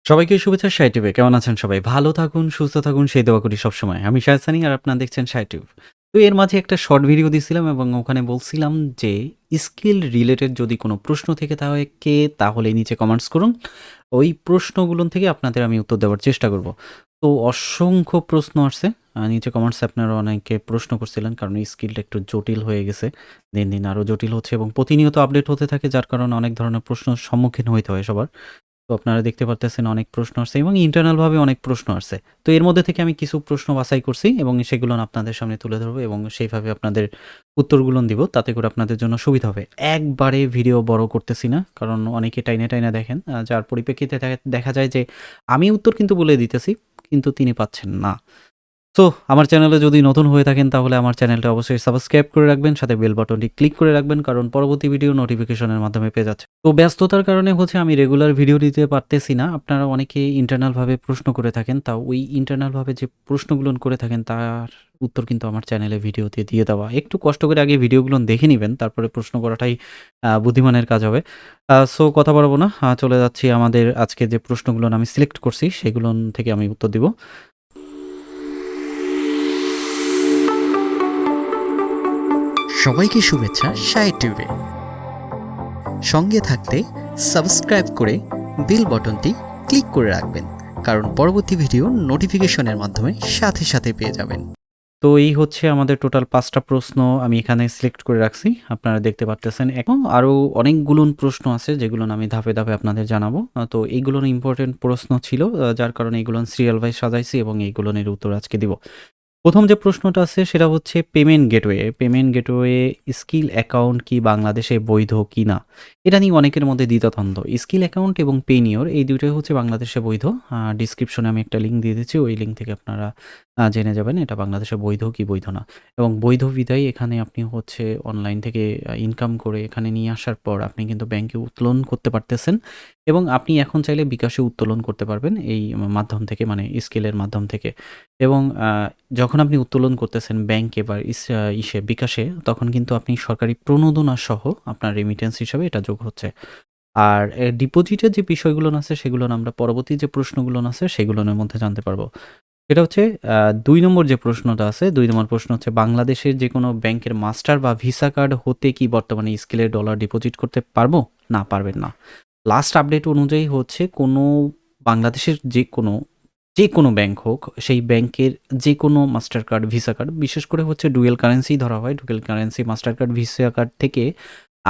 সবাইকে শুভেচ্ছা SahedTube কেমন আছেন সবাই? ভালো থাকুন, সুস্থ থাকুন সেই দোয়া করি সবসময়। আমি সাহেদ সানি আর আপনারা দেখছেন SahedTube। তো এর মাঝে একটা শর্ট ভিডিও দিছিলাম এবং ওখানে বলছিলাম যে স্কিল রিলেটেড যদি কোনো প্রশ্ন থেকে থাকে তাহলে নিচে কমেন্টস করুন। ওই প্রশ্নগুলো থেকে আপনাদের আমি উত্তর দেওয়ার চেষ্টা করব। তো অসংখ্য প্রশ্ন আসছে। নিচে কমেন্টসে আপনারা অনেকে প্রশ্ন করছিলেন কারণ এই স্কিলটা একটু জটিল হয়ে গেছে। দিন, দিন আরও জটিল হচ্ছে এবং প্রতিনিয়ত আপডেট হতে থাকে যার কারণে অনেক ধরনের প্রশ্নের সম্মুখীন হইতে হয় সবার। তো আপনারা দেখতে পারতেছেন অনেক প্রশ্ন আসছে এবং ইন্টারনাল ভাবে অনেক প্রশ্ন আসছে। তো এর মধ্যে থেকে আমি কিছু প্রশ্ন বাছাই করছি এবং সেগুলো আপনাদের সামনে তুলে ধরবো এবং সেইভাবে আপনাদের উত্তরগুলো দিব। তাতে করে আপনাদের জন্য সুবিধা হবে। একবারে ভিডিও বড় করতেছি না। কারণ অনেকে টাইনা দেখেন। যার পরিপ্রেক্ষিতে দেখা যায় যে আমি উত্তর কিন্তু বলে দিতেছি, কিন্তু তিনি পাচ্ছেন না। সো আমার চ্যানেলে যদি নতুন হয়ে থাকেন তাহলে আমার চ্যানেলটা অবশ্যই সাবস্ক্রাইব করে রাখবেন, সাথে বেল বাটনটি ক্লিক করে রাখবেন কারণ পরবর্তী ভিডিও নোটিফিকেশনের মাধ্যমে পেয়ে যাচ্ছে। তো ব্যস্ততার কারণে হচ্ছে আমি রেগুলার ভিডিও দিতে পারতেছি না। আপনারা অনেকে ইন্টারনালভাবে প্রশ্ন করে থাকেন, তাও ওই ইন্টারনালভাবে যে প্রশ্নগুলো করে থাকেন তার উত্তর কিন্তু আমার চ্যানেলে ভিডিওতে দিয়ে দেওয়া। একটু কষ্ট করে আগে ভিডিওগুলো দেখে নেবেন, তারপরে প্রশ্ন করাটাই বুদ্ধিমানের কাজ হবে। সো কথা বাড়াবো না, চলে যাচ্ছি আমাদের আজকে যে প্রশ্নগুলো আমি সিলেক্ট করছি সেগুলো থেকে আমি উত্তর দিব। সবাইকে শুভেচ্ছা SahedTube সঙ্গে থাকতে সাবস্ক্রাইব করে বেল বাটনটি ক্লিক করে রাখবেন কারণ পরবর্তী ভিডিও নোটিফিকেশনের মাধ্যমে সাথে সাথে পেয়ে যাবেন। তো এই হচ্ছে আমাদের টোটাল ৫টা প্রশ্ন আমি এখানে সিলেক্ট করে রাখছি। আপনারা দেখতে পারতেছেন। এখন আরও অনেকগুলো প্রশ্ন আছে যেগুলো আমি ধাপে ধাপে আপনাদের জানাবো। তো এইগুলো ইম্পর্টেন্ট প্রশ্ন ছিল, যার কারণে এইগুলো সিরিয়াল ওয়াইজ সাজাইছি এবং এইগুলোর উত্তর আজকে দিব। প্রথম যে প্রশ্নটা আছে সেটা হচ্ছে payment gateway. Payment gateway skill account কি বাংলাদেশে বৈধ কিনা? এটা নিয়ে অনেকের মধ্যে দ্বিধাদ্বন্দ্ব। স্কিল অ্যাকাউন্ট এবং পেনিওর এই দুটোই হচ্ছে বাংলাদেশে বৈধ। ডিসক্রিপশনে আমি একটা লিঙ্ক দিয়ে দিচ্ছি। ওই লিঙ্ক থেকে আপনারা জেনে যাবেন এটা বাংলাদেশে বৈধ কি বৈধ না। এবং বৈধ বিধায় এখানে আপনি হচ্ছে অনলাইন থেকে ইনকাম করে এখানে নিয়ে আসার পর আপনি কিন্তু ব্যাংকে উত্তোলন করতে পারতেছেন এবং আপনি এখন চাইলে বিকাশে উত্তোলন করতে পারবেন এই মাধ্যম থেকে, মানে স্কিলের মাধ্যম থেকে। এবং যখন আপনি উত্তোলন করতেছেন ব্যাংকে বা বিকাশে, তখন কিন্তু আপনি সরকারি প্রণোদনা সহ আপনার রেমিটেন্স হিসাবে এটা যোগ হচ্ছে। আর ডিপোজিটের যে বিষয়গুলো আছে সেগুলো আমরা পরবর্তী যে প্রশ্নগুলো আছে সেগুলোর মধ্যে জানতে পারবো। সেটা হচ্ছে ২ নম্বর যে প্রশ্নটা আছে, ২ নম্বর প্রশ্ন হচ্ছে বাংলাদেশের যেকোনো ব্যাংকের মাস্টার বা ভিসা কার্ড হতে কি বর্তমানে স্কিলের ডলার ডিপোজিট করতে পারবো? না, পারবেন না। লাস্ট আপডেট অনুযায়ী হচ্ছে কোনো বাংলাদেশের যেকোনো ব্যাংক হোক, সেই ব্যাংকের যেকোনো মাস্টার কার্ড, ভিসা কার্ড, বিশেষ করে হচ্ছে ডুয়েল কারেন্সি ধরা হয়। Dual currency master card, visa card থেকে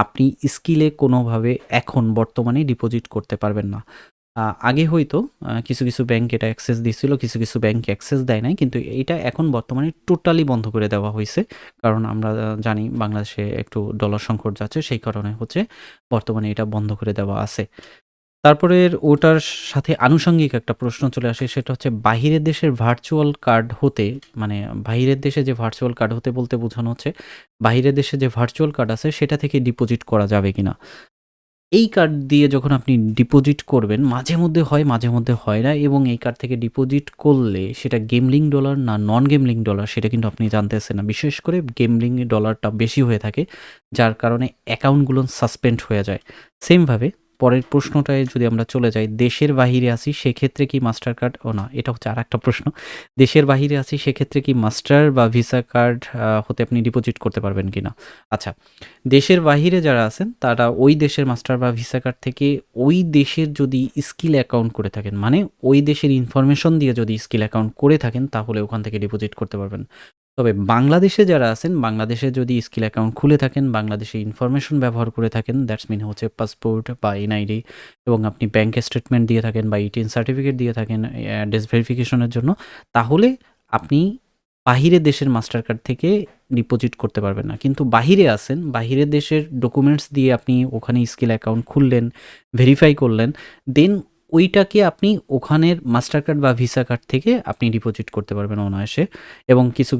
আপনি স্কিলে কোনোভাবে এখন বর্তমানে ডিপোজিট করতে পারবেন না। আগে হয়তো কিছু ব্যাংক এটা অ্যাক্সেস দিচ্ছিল, কিছু ব্যাংক অ্যাক্সেস দেয় নাই। কিন্তু এটা এখন বর্তমানে টোটালি বন্ধ করে দেওয়া হইছে। কারণ আমরা জানি বাংলাদেশে একটু ডলার সংকট যাচ্ছে, সেই কারণে হচ্ছে বর্তমানে এটা বন্ধ করে দেওয়া আছে। তারপরের ওটার সাথে আনুষঙ্গিক একটা প্রশ্ন চলে আসে, সেটা হচ্ছে বাহিরের দেশের ভার্চুয়াল কার্ড হতে, মানে বাহিরের দেশে যে ভার্চুয়াল কার্ড হতে বলতে বোঝানো হচ্ছে বাহিরের দেশে যে ভার্চুয়াল কার্ড আছে সেটা থেকে ডিপোজিট করা যাবে কিনা? এই কার্ড দিয়ে যখন আপনি ডিপোজিট করবেন মাঝে মধ্যে হয়, মাঝে মধ্যে হয় না, এবং এই কার্ড থেকে ডিপোজিট করলে সেটা গেমলিং ডলার না নন গেমলিং ডলার সেটা কিন্তু আপনি জানতেছেন না। বিশেষ করে গেমলিং ডলারটা বেশি হয়ে থাকে, যার কারণে অ্যাকাউন্টগুলো সাসপেন্ড হয়ে যায়। সেমভাবে পরের প্রশ্নটায় যদি আমরা চলে যাই, দেশের বাহিরে আছি সেক্ষেত্রে কি মাস্টার কার্ড, ও না এটা হচ্ছে আরেকটা প্রশ্ন। দেশের বাহিরে আছি সেক্ষেত্রে কি মাস্টার বা ভিসা কার্ড হতে আপনি ডিপোজিট করতে পারবেন কিনা? আচ্ছা, দেশের বাহিরে যারা আছেন তারা ওই দেশের মাস্টার বা ভিসা কার্ড থেকে ওই দেশের যদি স্কিল অ্যাকাউন্ট করে থাকেন, মানে ওই দেশের ইনফরমেশন দিয়ে যদি স্কিল অ্যাকাউন্ট করে থাকেন তাহলে ওখান থেকে ডিপোজিট করতে পারবেন। তবে বাংলাদেশে যারা আছেন, বাংলাদেশে যদি স্কিল অ্যাকাউন্ট খুলে থাকেন, বাংলাদেশে ইনফরমেশন ব্যবহার করে থাকেন, দ্যাটস মিন হচ্ছে পাসপোর্ট বা এনআইডি, এবং আপনি ব্যাংক স্টেটমেন্ট দিয়ে থাকেন বা ইটিএন সার্টিফিকেট দিয়ে থাকেন অ্যাড্রেস ভেরিফিকেশনের জন্য, তাহলে আপনি বাহিরের দেশের মাস্টার কার্ড থেকে ডিপোজিট করতে পারবেন না। কিন্তু বাহিরে আছেন, বাহিরের দেশের ডকুমেন্টস দিয়ে আপনি ওখানে স্কিল অ্যাকাউন্ট খুললেন, ভেরিফাই করলেন, দেন ওইটাকে আপনি ওখানের মাস্টার কার্ড বা ভিসা কার্ড থেকে আপনি ডিপোজিট করতে পারবেন অনায়াসে। এবং কিছু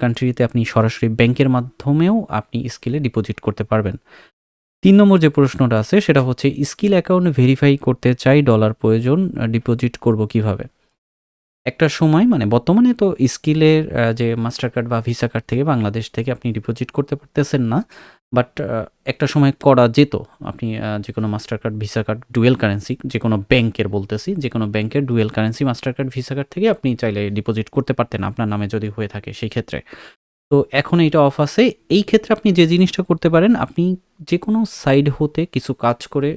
কান্ট্রিতে আপনি সরাসরি ব্যাংকের মাধ্যমেও আপনি স্কিলে ডিপোজিট করতে পারবেন। ৩ নম্বর যে প্রশ্নটা আছে সেটা হচ্ছে স্কিল অ্যাকাউন্ট ভেরিফাই করতে চাই, ডলার প্রয়োজন, ডিপোজিট করব কিভাবে? একটা সময় মানে বর্তমানে তো স্কিলের যে মাস্টার কার্ড বা ভিসা কার্ড থেকে বাংলাদেশ থেকে আপনি ডিপোজিট করতে পারতেছেন না। বাট একটা সময় করা যেত। আপনি যেকোনো master card, visa card, dual currency যেকোনো ব্যাংকের বলতেছি, যেকোনো ব্যাংকের dual currency master card, visa card থেকে আপনি চাইলে ডিপোজিট করতে পারতেন আপনার নামে যদি হয়ে থাকে সেই ক্ষেত্রে। তো এখন এইটা অফ আছে। এই ক্ষেত্রে আপনি যে জিনিসটা করতে পারেন, আপনি যেকোনো সাইড হতে কিছু কাজ করে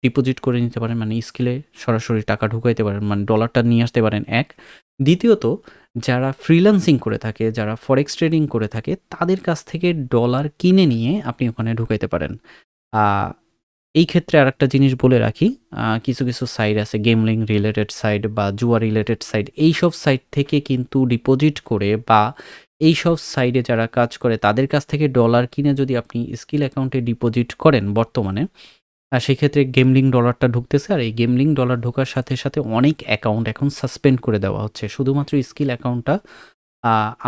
ডিপোজিট করে নিতে পারেন। মানে স্কিলে সরাসরি টাকা ঢুকাইতে পারেন। মানে ডলারটা নিয়ে আসতে পারেন ১। দ্বিতীয়ত যারা ফ্রিল্যান্সিং করে থাকে, যারা ফরেক্স ট্রেডিং করে থাকে তাদের কাছ থেকে ডলার কিনে নিয়ে আপনি ওখানে ঢুকাইতে পারেন। আ এই ক্ষেত্রে আরেকটা জিনিস বলে রাখি, কিছু সাইট আছে গেমলিং রিলেটেড সাইট বা জুয়া রিলেটেড সাইট। এইসব সাইট থেকে কিন্তু ডিপোজিট করে বা এইসব সাইটে যারা কাজ করে তাদের কাছ থেকে ডলার কিনে যদি আপনি স্কিল অ্যাকাউন্টে ডিপোজিট করেন বর্তমানে, সেক্ষেত্রে গেমলিং ডলারটা ঢুকতেছে। আর এই গেমলিং ডলার ঢোকার সাথে অনেক অ্যাকাউন্ট এখন সাসপেন্ড করে দেওয়া হচ্ছে। শুধুমাত্র স্কিল অ্যাকাউন্টটা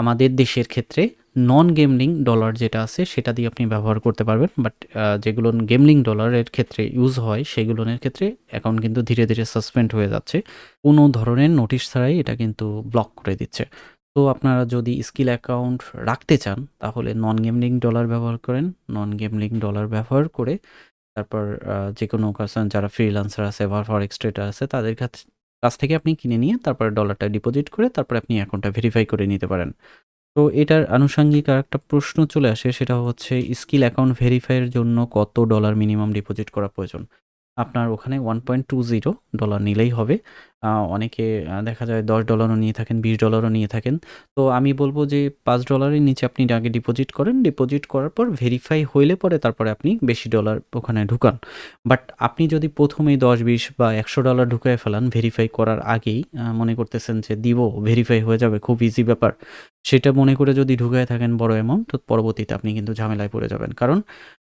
আমাদের দেশের ক্ষেত্রে নন গেমলিং ডলার যেটা আছে সেটা দিয়ে আপনি ব্যবহার করতে পারবেন। বাট যেগুলো গেমলিং ডলারের ক্ষেত্রে ইউজ হয় সেগুলোর ক্ষেত্রে অ্যাকাউন্ট কিন্তু ধীরে সাসপেন্ড হয়ে যাচ্ছে। কোনো ধরনের নোটিশ ছাড়াই এটা কিন্তু ব্লক করে দিচ্ছে। তো আপনারা যদি স্কিল অ্যাকাউন্ট রাখতে চান তাহলে নন গেমলিং ডলার ব্যবহার করেন। নন গেমলিং ডলার ব্যবহার করে তারপর যেকোনো পারসন যারা ফ্রিল্যান্সার আছে বা ফরেক্স ট্রেডার আছে তাদের কাছ থেকে আপনি কিনে নিয়ে তারপরে ডলারটা ডিপোজিট করে তারপরে আপনি অ্যাকাউন্টটা ভেরিফাই করে নিতে পারেন। তো এটার আনুষঙ্গিক আরেকটা প্রশ্ন চলে আসে, সেটা হচ্ছে স্কিল অ্যাকাউন্ট ভেরিফাইয়ের জন্য কত ডলার মিনিমাম ডিপোজিট করা প্রয়োজন? আপনার ওখানে $1.20 নিলেই হবে। অনেকে দেখা যায় $10 ও নিয়ে থাকেন, $20 ও নিয়ে থাকেন। তো আমি বলব যে $5 এর নিচে আপনি আগে ডিপোজিট করেন। ডিপোজিট করার পর ভেরিফাই হইলে পরে তারপরে আপনি বেশি ডলার ওখানে ঢুকান। বাট আপনি যদি ১ম এই ১০, ২০ বা $100 ঢুকায়ে ফেলান ভেরিফাই করার আগেই, মনে করতেছেন যে দিব, ভেরিফাই হয়ে যাবে, খুব ইজি ব্যাপার। সেটা মনে করে যদি ঢুকায়ে থাকেন বড় অ্যামাউন্ট, তো পরবর্তীতে আপনি কিন্তু ঝামেলায় পড়ে যাবেন। কারণ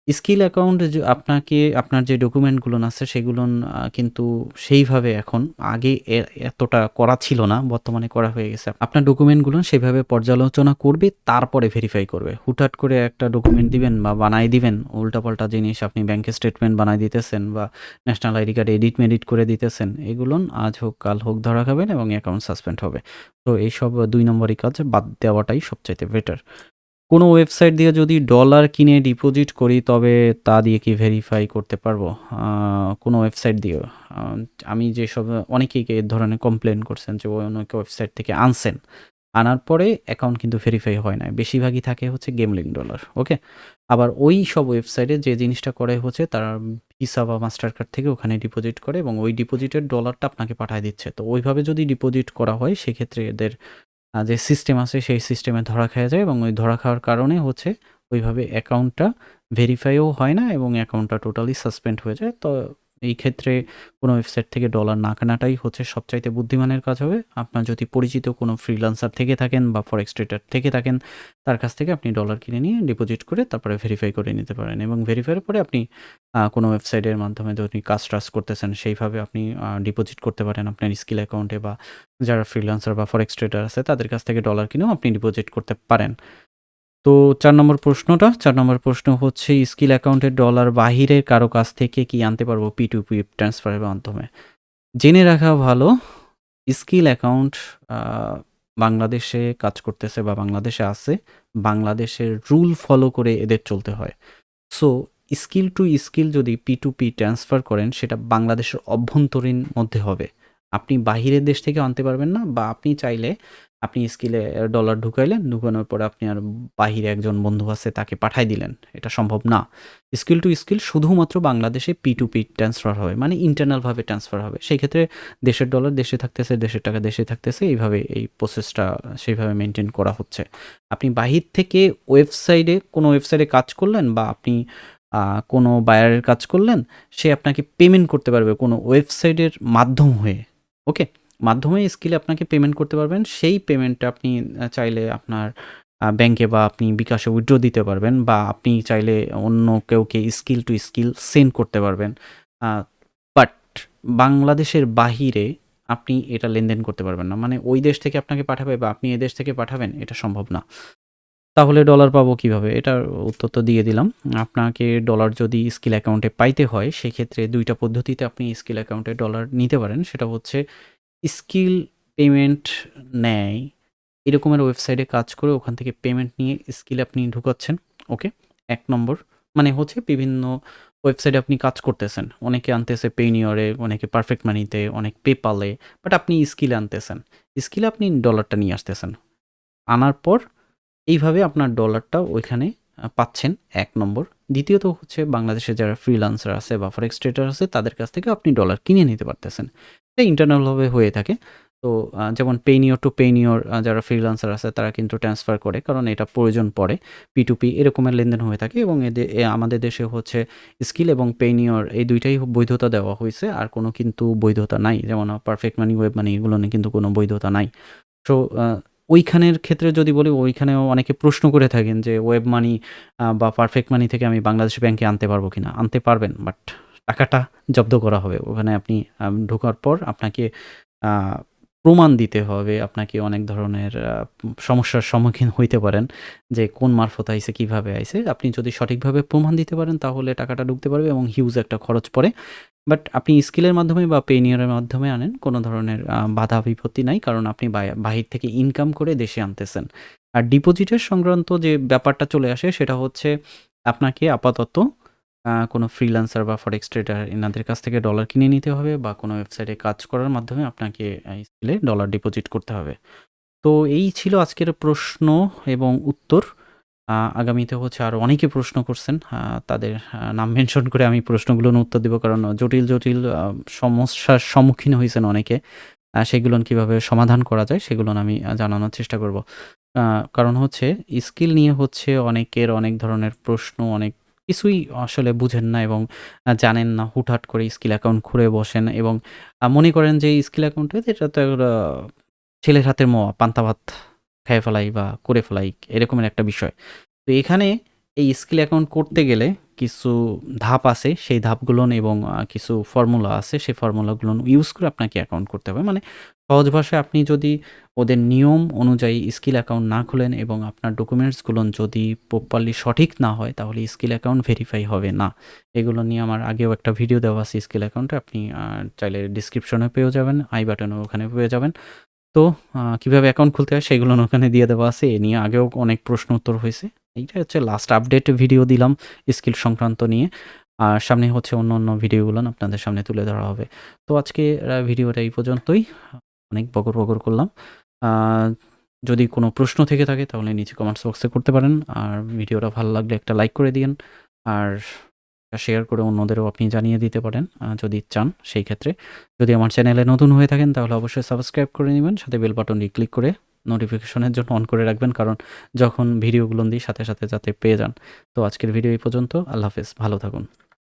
স্কিল অ্যাকাউন্ট আপনাকে আপনার যে ডকুমেন্টগুলোন আছে সেগুলোন কিন্তু সেইভাবে এখন আগে এতটা করা ছিল না, বর্তমানে করা হয়ে গেছে। আপনার ডকুমেন্টগুলোন সেভাবে পর্যালোচনা করবে, তারপরে ভেরিফাই করবে। হুটহাট করে একটা ডকুমেন্ট দিবেন বা বানায় দিবেন, উল্টাপাল্টা জিনিস আপনি ব্যাংকের স্টেটমেন্ট বানায় দিতেছেন বা ন্যাশনাল আইডি কার্ড এডিট মেডিট করে দিতেছেন, এগুলোন আজ হোক কাল হোক ধরা খাবেন এবং অ্যাকাউন্ট সাসপেন্ড হবে। তো এইসব ২ নম্বরই কাজ বাদ দেওয়াটাই সবচাইতে বেটার। কোনো ওয়েবসাইট দিয়ে যদি ডলার কিনে ডিপোজিট করি তবে তা দিয়ে কি ভেরিফাই করতে পারবো? কোনো ওয়েবসাইট দিয়েও? আ আমি যেসব অনেকেই এ ধরনের কমপ্লেইন করছেন যে অনেক ওয়েবসাইট থেকে আনছেন। আনার পরে অ্যাকাউন্ট কিন্তু ভেরিফাই হয় নাই। বেশিরভাগই থাকে হচ্ছে গেমলিং ডলার। ওকে? আবার ওই সব ওয়েবসাইটে যে জিনিসটা করে হচ্ছে তারা ভিসা বা মাস্টার কার্ড থেকে ওখানে ডিপোজিট করে এবং ওই ডিপোজিটের ডলারটা আপনাকে পাঠায় দিচ্ছে। তো ওইভাবে যদি ডিপোজিট করা হয় সেক্ষেত্রে এদের যে সিস্টেম আছে সেই সিস্টেমে ধরা খেয়ে যায় এবং ওই ধরা খাওয়ার কারণে হচ্ছে ওইভাবে অ্যাকাউন্টটা ভেরিফাইও হয় না এবং অ্যাকাউন্টটা টোটালি সাসপেন্ড হয়ে যায়। তো এই ক্ষেত্রে কোনো ওয়েবসাইট থেকে ডলার না কেনাটাই হচ্ছে সবচাইতে বুদ্ধিমানের কাজ হবে। আপনার যদি পরিচিত কোনো ফ্রিল্যান্সার থেকে থাকেন বা ফরেক্স ট্রেডার থেকে থাকেন, তার কাছ থেকে আপনি ডলার কিনে নিয়ে ডিপোজিট করে তারপরে ভেরিফাই করে নিতে পারেন এবং ভেরিফাইয়ের পরে আপনি কোনো ওয়েবসাইটের মাধ্যমে যদি কাজ-টাজ করতেছেন সেইভাবে আপনি ডিপোজিট করতে পারেন আপনার স্কিল অ্যাকাউন্টে বা যারা ফ্রিল্যান্সার বা ফরেক্স ট্রেডার আছে তাদের কাছ থেকে ডলার কিনেও আপনি ডিপোজিট করতে পারেন। তো ৪ নম্বর প্রশ্ন হচ্ছে স্কিল অ্যাকাউন্টের ডলার বাহিরের কারো কাছ থেকে কি আনতে পারবো P2P ট্রান্সফারের মাধ্যমে? জেনে রাখা ভালো, স্কিল অ্যাকাউন্ট আ বাংলাদেশে কাজ করতেছে বা বাংলাদেশে আছে। বাংলাদেশের রুল ফলো করে এদের চলতে হয়। সো স্কিল টু স্কিল যদি P2P ট্রান্সফার করেন সেটা বাংলাদেশের অভ্যন্তরীণ মধ্যে হবে। আপনি বাহিরের দেশ থেকে আনতে পারবেন না বা আপনি চাইলে আপনি স্কিলে ডলার ঢুকাইলেন, ঢুকানোর পরে আপনি আর বাহিরে একজন বন্ধু আছে তাকে পাঠায় দিলেন। এটা সম্ভব না। স্কিল টু স্কিল শুধুমাত্র বাংলাদেশে P2P ট্রান্সফার হবে। মানে ইন্টারনাল ভাবে ট্রান্সফার হবে। সেই ক্ষেত্রে দেশের ডলার দেশে থাকতেছে, দেশের টাকা দেশে থাকতেছে। এইভাবে এই প্রসেসটা সেইভাবে মেইনটেইন করা হচ্ছে। আপনি বাহির থেকে কোনো ওয়েবসাইটে কাজ করলেন বা আপনি আ কোনো বায়ারের কাজ করলেন, সে আপনাকে পেমেন্ট করতে পারবে কোনো ওয়েবসাইটের মাধ্যম হয়ে। ওকে? মাধ্যমে স্কিলে আপনাকে পেমেন্ট করতে পারবেন। সেই পেমেন্টটা আপনি চাইলে আপনার ব্যাংকে বা আপনি বিকাশে উইথড্র দিতে পারবেন বা আপনি চাইলে অন্য কাউকে স্কিল টু স্কিল সেন্ড করতে পারবেন। আ বাট বাংলাদেশের বাহিরে আপনি এটা লেনদেন করতে পারবেন না। মানে ওই দেশ থেকে আপনাকে পাঠাবে বা আপনি এদেশ থেকে পাঠাবেন, এটা সম্ভব না। তাহলে ডলার পাবো কিভাবে? এটার উত্তর তো দিয়ে দিলাম। আপনাকে ডলার যদি স্কিল অ্যাকাউন্টে পাইতে হয়, সেক্ষেত্রে ২ টা পদ্ধতিতে আপনি স্কিল অ্যাকাউন্টে ডলার নিতে পারেন। সেটা হচ্ছে স্কিল পেমেন্ট নেয়, এরকমের ওয়েবসাইটে কাজ করে ওখান থেকে পেমেন্ট নিয়ে স্কিল আপনি ঢুকাচ্ছেন। ওকে? ১ নম্বর। মানে হচ্ছে বিভিন্ন ওয়েবসাইটে আপনি কাজ করতেছেন। অনেকে আনতেছে পেইনিয়রে, অনেকে পারফেক্ট মানিতে, অনেক পেপালে। বাট আপনি স্কিলে আনতেছেন। স্কিলে আপনি ডলারটা নিয়ে আসতেছেন। আনার পর এইভাবে আপনার ডলারটা ওইখানে পাচ্ছেন ১ নম্বর। দ্বিতীয়ত হচ্ছে বাংলাদেশে যারা ফ্রিল্যান্সার আছে বা ফরেক্স ট্রেডার আছে তাদের কাছ থেকে আপনি ডলার কিনে নিতে পারতেছেন। এটা ইন্টারনালভাবে হয়ে থাকে। তো যেমন পেইনিয়র টু পেইনিয়র যারা ফ্রিল্যান্সার আছে তারা কিন্তু ট্রান্সফার করে, কারণ এটা প্রয়োজন পড়ে। P2P এরকমের লেনদেন হয়ে থাকে এবং আমাদের দেশে হচ্ছে স্কিল এবং পেইনিয়র এই ২ টাই বৈধতা দেওয়া হইছে। আর কোনো কিন্তু বৈধতা নাই। যেমন পারফেক্ট মানি, ওয়েব মানি এগুলো নিয়ে কিন্তু কোনো বৈধতা নাই। সো ওইখানের ক্ষেত্রে যদি বলি, ওইখানেও অনেকে প্রশ্ন করে থাকেন যে ওয়েব মানি বা পারফেক্ট মানি থেকে আমি বাংলাদেশ ব্যাংকে আনতে পারবো কিনা? আনতে পারবেন, বাট টাকাটা জব্দ করা হবে। ওখানে আপনি ঢোকার পর আপনাকে আ প্রমাণ দিতে হবে। আপনাকে অনেক ধরনের সমস্যার সম্মুখীন হইতে পারেন যে কোন মারফত আইছে, কিভাবে আইছে। আপনি যদি সঠিকভাবে প্রমাণ দিতে পারেন তাহলে টাকাটা ঢুকতে পারবে এবং হিউজ একটা খরচ পড়ে। বাট আপনি স্কিলের মাধ্যমে বা পেইনিয়রের মাধ্যমে আনেন, কোনো ধরনের বাধা বিপত্তি নাই। কারণ আপনি বাহির থেকে ইনকাম করে দেশে আনতেছেন। আর ডিপোজিটের সংক্রান্ত যে ব্যাপারটা চলে আসে সেটা হচ্ছে আপনাকে আপাতত কোনো ফ্রিল্যান্সার বা ফরেক্স ট্রেডার এনাদের কাছ থেকে ডলার কিনে নিতে হবে বা কোনো ওয়েবসাইটে কাজ করার মাধ্যমে আপনাকে স্কিলে ডলার ডিপোজিট করতে হবে। তো এই ছিল আজকের প্রশ্ন এবং উত্তর। আগামীতে হচ্ছে আরও অনেকে প্রশ্ন করছেন। তাদের নাম মেনশন করে আমি প্রশ্নগুলোর উত্তর দিব, কারণ জটিল, জটিল সমস্যার সম্মুখীন হইছেন অনেকে। সেগুলোন কিভাবে সমাধান করা যায় সেগুলোন আমি জানানোর চেষ্টা করব। কারণ হচ্ছে স্কিল নিয়ে হচ্ছে অনেকের অনেক ধরনের প্রশ্ন, অনেক কিছুই আসলে বুঝেন না এবং জানেন না। হুটহাট করে স্কিল অ্যাকাউন্ট খুলে বসেন এবং মনে করেন যে স্কিল অ্যাকাউন্টে এটা তো ছেলের হাতের মোয়া, পান্তা ভাত খাইয়ে ফেলাই বা করে ফেলাই, এরকমের একটা বিষয়। তো এখানে এই স্কিল অ্যাকাউন্ট করতে গেলে কিছু ধাপ আছে, সেই ধাপগুলোন এবং কিছু ফর্মুলা আছে, সেই ফর্মুলাগুলোন ইউজ করে আপনাকে অ্যাকাউন্ট করতে হবে। মানে সহজ ভাষায় আপনি যদি ওদের নিয়ম অনুযায়ী স্কিল অ্যাকাউন্ট না খুলেন এবং আপনার ডকুমেন্টসগুলোন যদি প্রপারলি সঠিক না হয় তাহলে স্কিল অ্যাকাউন্ট ভেরিফাই হবে না। এগুলো নিয়ে আমার আগেও একটা ভিডিও দেওয়া আছে স্কিল অ্যাকাউন্টে, আপনি চাইলে ডিসক্রিপশনে পেয়েও যাবেন, আই বাটনেও ওখানে পেয়ে যাবেন। তো কিভাবে অ্যাকাউন্ট খুলতে হয় সেগুলোন ওখানে দিয়ে দেওয়া আছে। এ নিয়ে আগেও অনেক প্রশ্ন উত্তর হইছে। এইটা হচ্ছে লাস্ট আপডেট ভিডিও দিলাম স্কিল সংক্রান্ত নিয়ে। আর সামনে হচ্ছে অন্য ভিডিওগুলোন আপনাদের সামনে তুলে ধরা হবে। তো আজকে ভিডিওটা এই পর্যন্তই। অনেক বকর করলাম। আ যদি কোনো প্রশ্ন থেকে থাকে তাহলে নিচে কমেন্টস বক্সে করতে পারেন। আর ভিডিওটা ভালো লাগলে একটা লাইক করে দিয়েন। আর শেয়ার করে অন্যদেরও আপনি জানিয়ে দিতে পারেন যদি চান সেই ক্ষেত্রে। যদি আমার চ্যানেলে নতুন হয়ে থাকেন তাহলে অবশ্যই সাবস্ক্রাইব করে নিবেন। সাথে বেল বাটনটি ক্লিক করে নোটিফিকেশনের জন্য অন করে রাখবেন, কারণ যখন ভিডিওগুলো দিই সাথে যাতে পেয়ে যান। তো আজকের ভিডিও এই পর্যন্ত। আল্লাহ হাফেজ। ভালো থাকুন।